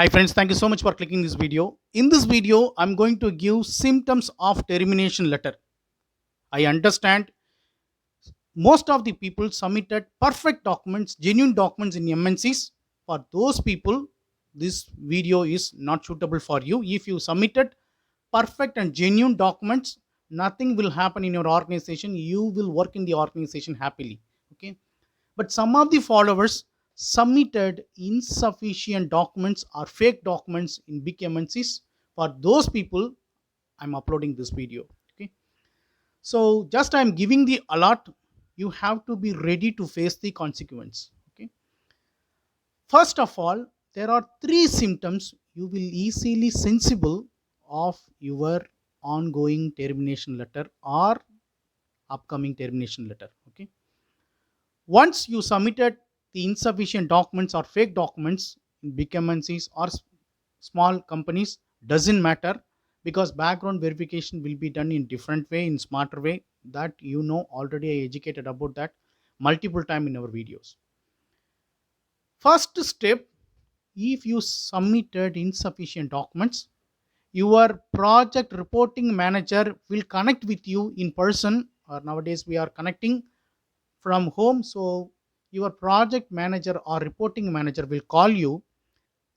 Hi friends, thank you so much for clicking this video. In this video, I'm going to give symptoms of termination letter. I understand most of the people submitted perfect documents, genuine documents in MNCs. For those people, this video is not suitable for you. If you submitted perfect and genuine documents, nothing will happen in your organization. You will work in the organization happily. Okay. But some of the followers submitted insufficient documents or fake documents in big MNCs. For those people, I'm uploading this video. Okay. So just I'm giving the alert. You have to be ready to face the consequence. Okay. First of all, there are three symptoms you will easily sensible of your ongoing termination letter or upcoming termination letter. Okay. Once you submitted the insufficient documents or fake documents in big MNCs or small companies, doesn't matter, because background verification will be done in different way, in smarter way, that already. I educated about that multiple time in our videos. First step, if you submitted insufficient documents, your project reporting manager will connect with you in person, or nowadays we are connecting from home. So your project manager or reporting manager will call you,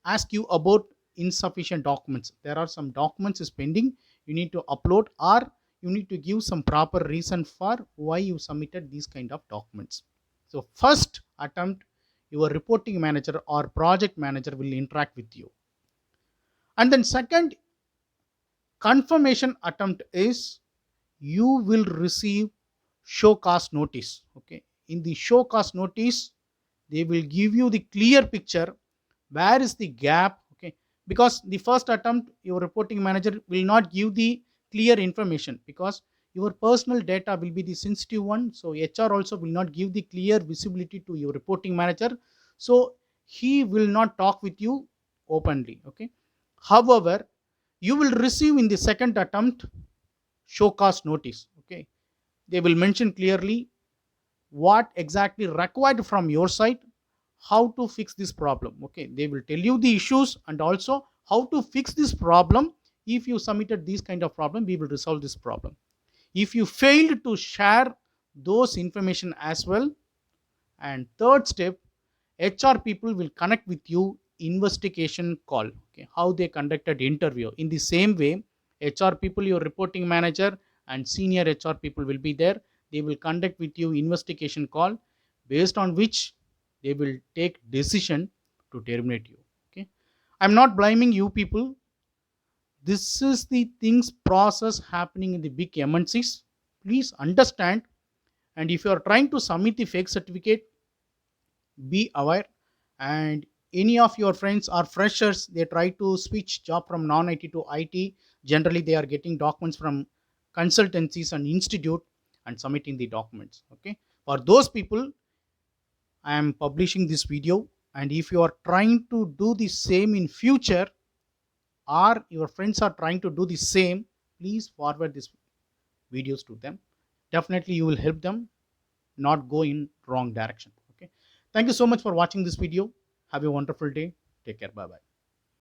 ask you about insufficient documents. There are some documents is pending, you need to upload, or you need to give some proper reason for why you submitted these kind of documents. So first attempt, your reporting manager or project manager will interact with you. And then second confirmation attempt is, you will receive show cause notice. Okay, in the show cause notice, they will give you the clear picture where is the gap. Okay, because the first attempt, your reporting manager will not give the clear information, because your personal data will be the sensitive one. So HR also will not give the clear visibility to your reporting manager, so he will not talk with you openly. Okay, however, you will receive in the second attempt show cause notice. Okay, they will mention clearly what exactly required from your side, how to fix this problem. Okay, they will tell you the issues and also how to fix this problem. If you submitted this kind of problem, we will resolve this problem. If you failed to share those information as well, and third step, HR people will connect with you, investigation call. Okay, how they conducted interview. In the same way, HR people, your reporting manager and senior HR people will be there. They will conduct with you investigation call, based on which they will take decision to terminate you. Okay, I'm not blaming you people. This is the things process happening in the big MNCs. Please understand. And if you are trying to submit the fake certificate, be aware. And any of your friends are freshers, they try to switch job from non-IT to IT. Generally they are getting documents from consultancies and institute and submitting the documents. Okay, for those people, I am publishing this video. And if you are trying to do the same in future, or your friends are trying to do the same, please forward these videos to them. Definitely you will help them not go in wrong direction. Okay, thank you so much for watching this video. Have a wonderful day. Take care. Bye bye.